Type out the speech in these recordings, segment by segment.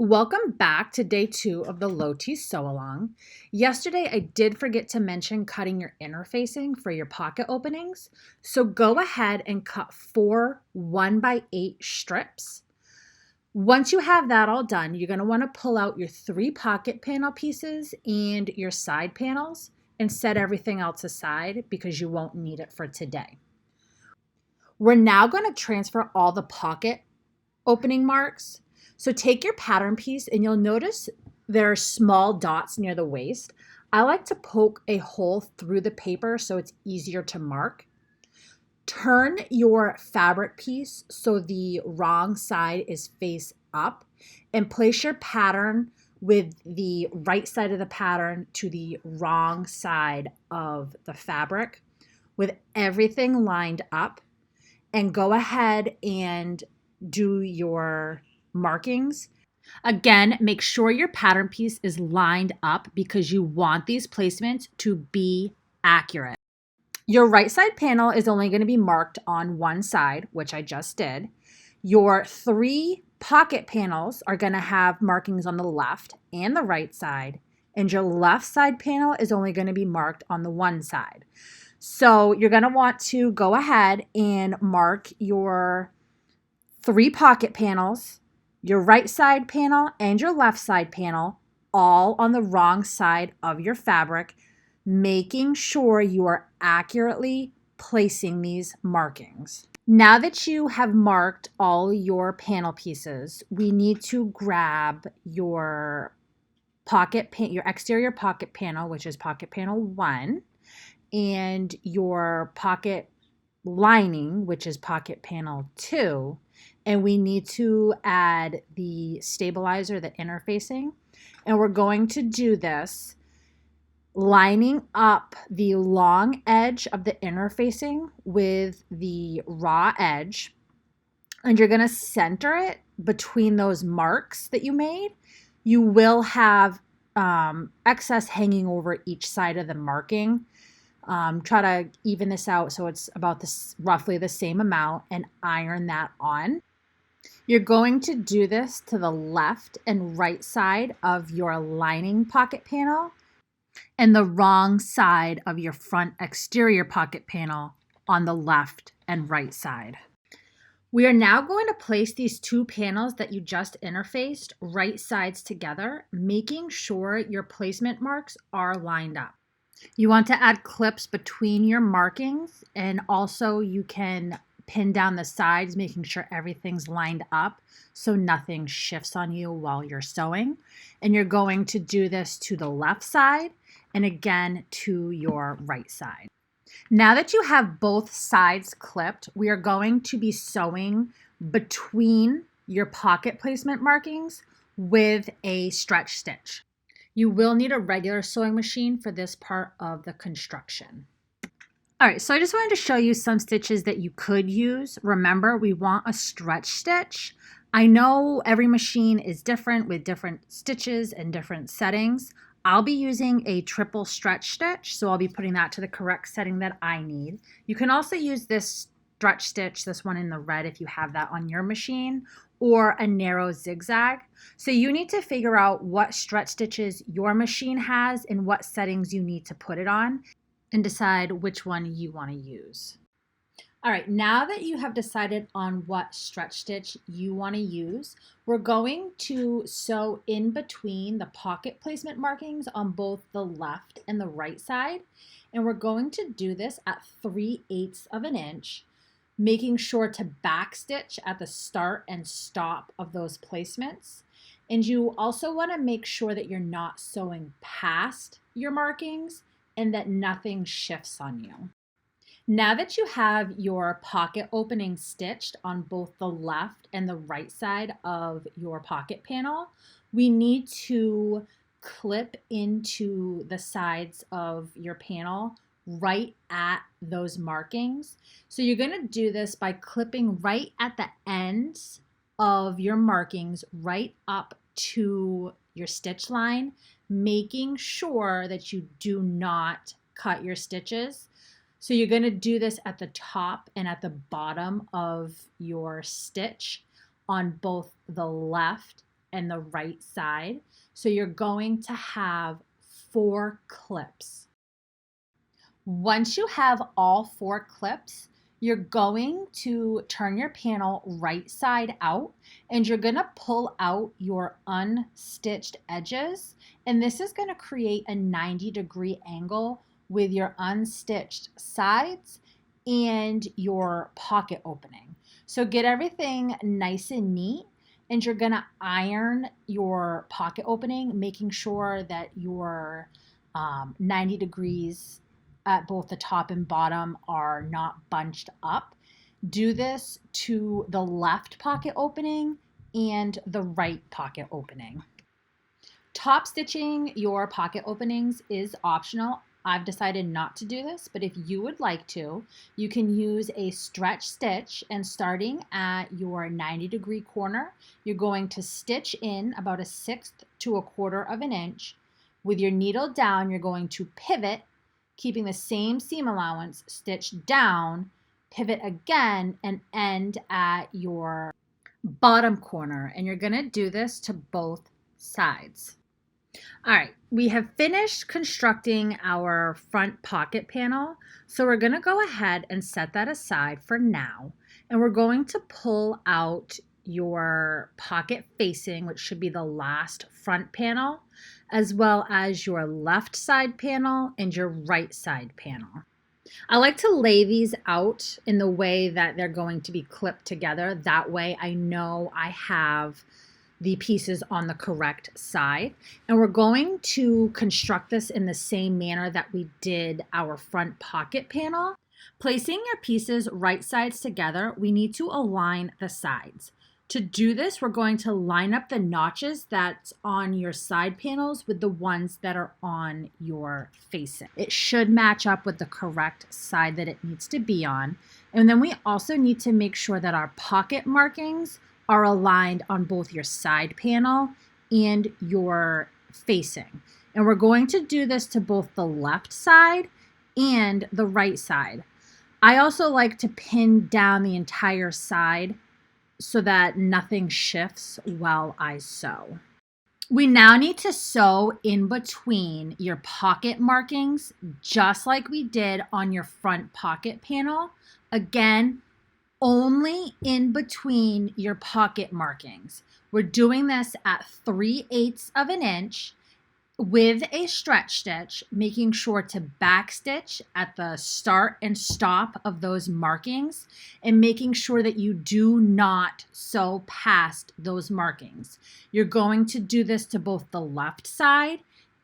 Welcome back to day 2 of the Lotte sew along. Yesterday I did forget to mention cutting your interfacing for your pocket openings. So go ahead and cut 4 1x8 strips. Once you have that all done, you're going to want to pull out your 3 pocket panel pieces and your side panels and set everything else aside because you won't need it for today. We're now going to transfer all the pocket opening marks. So take your pattern piece and you'll notice there are small dots near the waist. I like to poke a hole through the paper so it's easier to mark. Turn your fabric piece so the wrong side is face up and place your pattern with the right side of the pattern to the wrong side of the fabric with everything lined up, and go ahead and do your markings. Again, make sure your pattern piece is lined up because you want these placements to be accurate. Your right side panel is only going to be marked on one side, which I just did. Your 3 pocket panels are going to have markings on the left and the right side, and your left side panel is only going to be marked on the one side. So you're going to want to go ahead and mark your 3 pocket panels, your right side panel and your left side panel, all on the wrong side of your fabric, making sure you are accurately placing these markings. Now that you have marked all your panel pieces, we need to grab your your exterior pocket panel, which is pocket panel 1, and your pocket lining, which is pocket panel 2, and we need to add the stabilizer, the interfacing, and we're going to do this lining up the long edge of the interfacing with the raw edge, and you're going to center it between those marks that you made. You will have excess hanging over each side of the marking. Try to even this out so it's about roughly the same amount, and iron that on. You're going to do this to the left and right side of your lining pocket panel and the wrong side of your front exterior pocket panel on the left and right side. We are now going to place these 2 panels that you just interfaced right sides together, making sure your placement marks are lined up. You want to add clips between your markings, and also you can pin down the sides, making sure everything's lined up so nothing shifts on you while you're sewing. And you're going to do this to the left side and again to your right side. Now that you have both sides clipped, we are going to be sewing between your pocket placement markings with a stretch stitch. You will need a regular sewing machine for this part of the construction. All right, so I just wanted to show you some stitches that you could use. Remember, we want a stretch stitch. I know every machine is different with different stitches and different settings. I'll be using a triple stretch stitch, so I'll be putting that to the correct setting that I need. You can also use this stretch stitch, this one in the red, if you have that on your machine, or a narrow zigzag. So you need to figure out what stretch stitches your machine has and what settings you need to put it on, and decide which one you want to use. All right, now that you have decided on what stretch stitch you want to use, we're going to sew in between the pocket placement markings on both the left and the right side. And we're going to do this at 3/8 of an inch, making sure to backstitch at the start and stop of those placements. And you also want to make sure that you're not sewing past your markings and that nothing shifts on you. Now that you have your pocket opening stitched on both the left and the right side of your pocket panel, we need to clip into the sides of your panel right at those markings. So you're going to do this by clipping right at the ends of your markings right up to your stitch line, making sure that you do not cut your stitches. So you're going to do this at the top and at the bottom of your stitch on both the left and the right side. So you're going to have 4 clips. Once you have all 4 clips, you're going to turn your panel right side out and you're going to pull out your unstitched edges. And this is going to create a 90-degree angle with your unstitched sides and your pocket opening. So get everything nice and neat, and you're going to iron your pocket opening, making sure that your 90 degrees at both the top and bottom are not bunched up. Do this to the left pocket opening and the right pocket opening. Top stitching your pocket openings is optional. I've decided not to do this, but if you would like to, you can use a stretch stitch, and starting at your 90-degree corner, you're going to stitch in about 1/6 to 1/4 of an inch. With your needle down, you're going to pivot, keeping the same seam allowance, stitch down, pivot again, and end at your bottom corner. And you're going to do this to both sides. All right, we have finished constructing our front pocket panel. So we're going to go ahead and set that aside for now. And we're going to pull out your pocket facing, which should be the last front panel, as well as your left side panel and your right side panel. I like to lay these out in the way that they're going to be clipped together. That way I know I have the pieces on the correct side. And we're going to construct this in the same manner that we did our front pocket panel. Placing your pieces right sides together, we need to align the sides. To do this, we're going to line up the notches that's on your side panels with the ones that are on your facing. It should match up with the correct side that it needs to be on. And then we also need to make sure that our pocket markings are aligned on both your side panel and your facing. And we're going to do this to both the left side and the right side. I also like to pin down the entire side so that nothing shifts while I sew. We now need to sew in between your pocket markings, just like we did on your front pocket panel. Again, only in between your pocket markings. We're doing this at 3/8 of an inch with a stretch stitch, making sure to backstitch at the start and stop of those markings, and making sure that you do not sew past those markings. You're going to do this to both the left side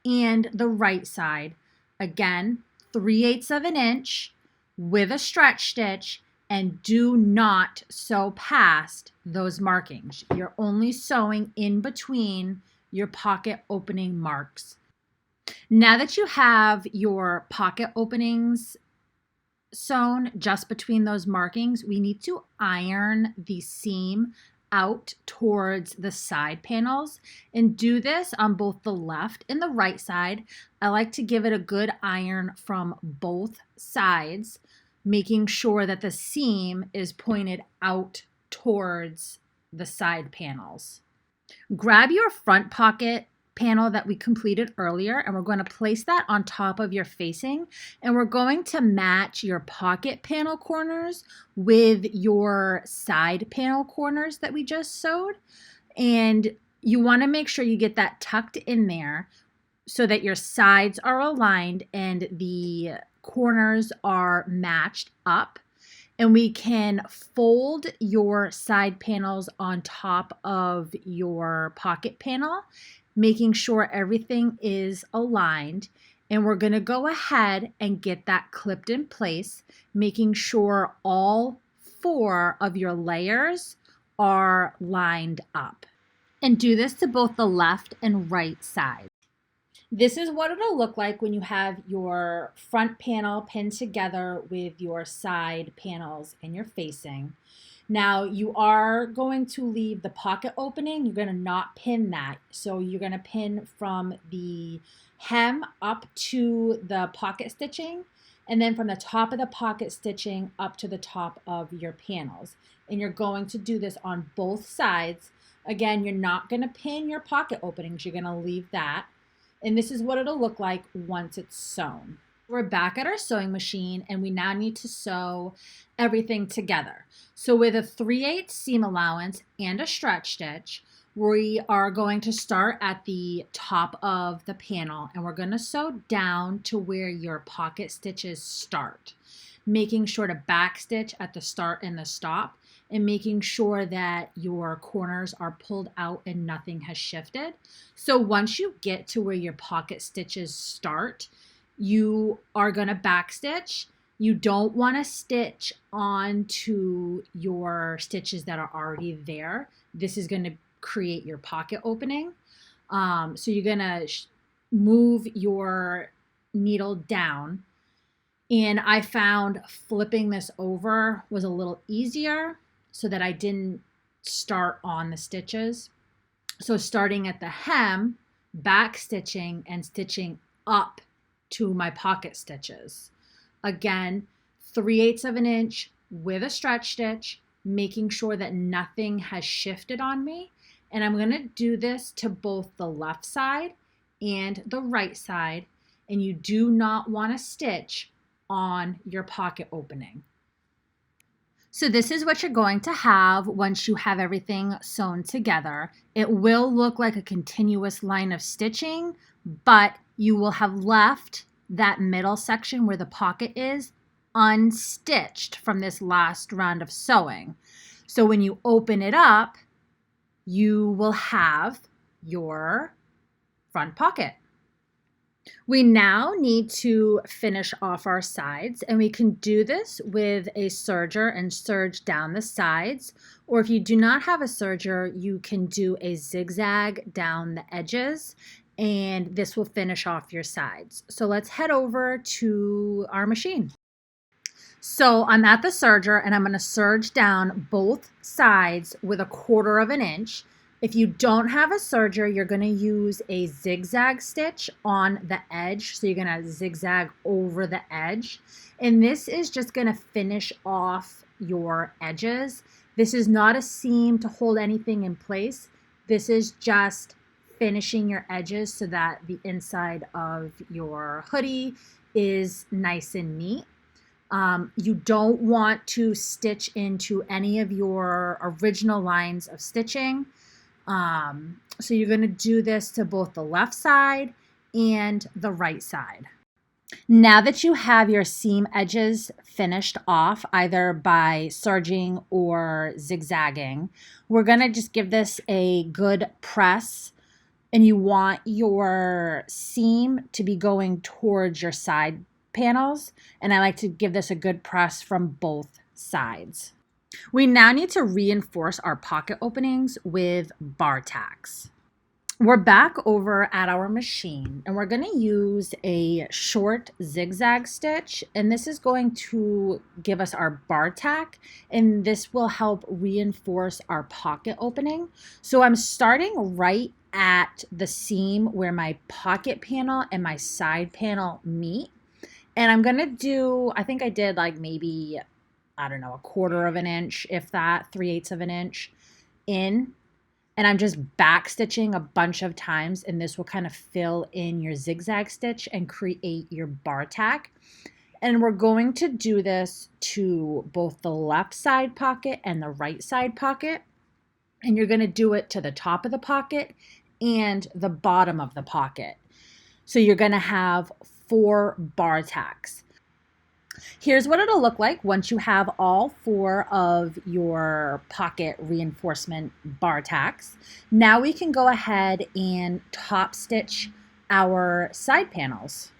and the right side. Again, 3/8 of an inch with a stretch stitch, and do not sew past those markings. You're only sewing in between your pocket opening marks. Now that you have your pocket openings sewn just between those markings, we need to iron the seam out towards the side panels, and do this on both the left and the right side. I like to give it a good iron from both sides, making sure that the seam is pointed out towards the side panels. Grab your front pocket panel that we completed earlier, and we're going to place that on top of your facing, and we're going to match your pocket panel corners with your side panel corners that we just sewed. And you want to make sure you get that tucked in there so that your sides are aligned and the corners are matched up. And we can fold your side panels on top of your pocket panel, making sure everything is aligned. And we're going to go ahead and get that clipped in place, making sure all 4 of your layers are lined up. And do this to both the left and right side. This is what it'll look like when you have your front panel pinned together with your side panels and your facing. Now you are going to leave the pocket opening. You're going to not pin that. So you're going to pin from the hem up to the pocket stitching, and then from the top of the pocket stitching up to the top of your panels. And you're going to do this on both sides. Again, you're not going to pin your pocket openings. You're going to leave that. And this is what it'll look like once it's sewn. We're back at our sewing machine and we now need to sew everything together. So with a 3/8 seam allowance and a stretch stitch, we are going to start at the top of the panel and we're going to sew down to where your pocket stitches start, making sure to back stitch at the start and the stop, and making sure that your corners are pulled out and nothing has shifted. So once you get to where your pocket stitches start, you are going to back stitch. You don't want to stitch onto your stitches that are already there. This is going to create your pocket opening. So you're going to move your needle down. And I found flipping this over was a little easier so that I didn't start on the stitches. So starting at the hem, back stitching and stitching up to my pocket stitches. Again, 3/8 of an inch with a stretch stitch, making sure that nothing has shifted on me. And I'm going to do this to both the left side and the right side. And you do not want to stitch on your pocket opening. So this is what you're going to have once you have everything sewn together. It will look like a continuous line of stitching, but you will have left that middle section where the pocket is unstitched from this last round of sewing. So when you open it up, you will have your front pocket. We now need to finish off our sides, and we can do this with a serger and serge down the sides, or if you do not have a serger, you can do a zigzag down the edges, and this will finish off your sides. So let's head over to our machine. So I'm at the serger and I'm going to serge down both sides with 1/4 of an inch. If you don't have a serger, you're going to use a zigzag stitch on the edge. So you're going to zigzag over the edge. And this is just going to finish off your edges. This is not a seam to hold anything in place. This is just finishing your edges so that the inside of your hoodie is nice and neat. You don't want to stitch into any of your original lines of stitching. So you're going to do this to both the left side and the right side. Now that you have your seam edges finished off, either by serging or zigzagging, we're going to just give this a good press. And you want your seam to be going towards your side panels. And I like to give this a good press from both sides. We now need to reinforce our pocket openings with bar tacks. We're back over at our machine and we're going to use a short zigzag stitch, and this is going to give us our bar tack, and this will help reinforce our pocket opening. So I'm starting right at the seam where my pocket panel and my side panel meet, and I'm going to do, I think I did like maybe, I don't know, 1/4 of an inch, if that, 3/8 of an inch in. And I'm just back stitching a bunch of times, and this will kind of fill in your zigzag stitch and create your bar tack. And we're going to do this to both the left side pocket and the right side pocket. And you're going to do it to the top of the pocket and the bottom of the pocket. So you're going to have 4 bar tacks. Here's what it'll look like once you have all 4 of your pocket reinforcement bar tacks. Now we can go ahead and top stitch our side panels.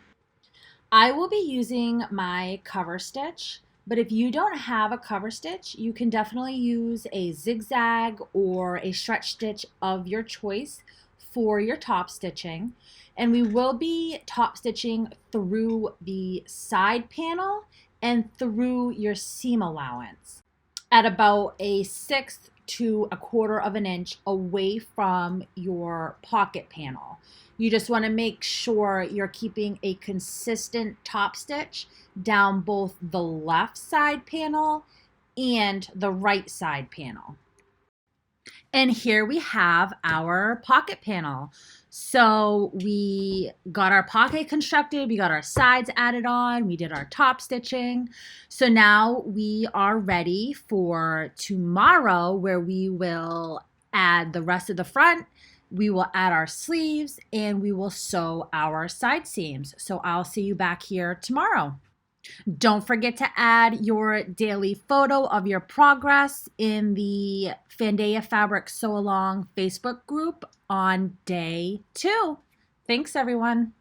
I will be using my cover stitch, but if you don't have a cover stitch, you can definitely use a zigzag or a stretch stitch of your choice for your top stitching. And we will be top stitching through the side panel and through your seam allowance at about a 1/6 to 1/4 of an inch away from your pocket panel. You just want to make sure you're keeping a consistent top stitch down both the left side panel and the right side panel. And here we have our pocket panel. So we got our pocket constructed, we got our sides added on, we did our top stitching. So now we are ready for tomorrow, where we will add the rest of the front, we will add our sleeves, and we will sew our side seams. So I'll see you back here tomorrow. Don't forget to add your daily photo of your progress in the Fandea Fabric Sew Along Facebook group on day 2. Thanks, everyone.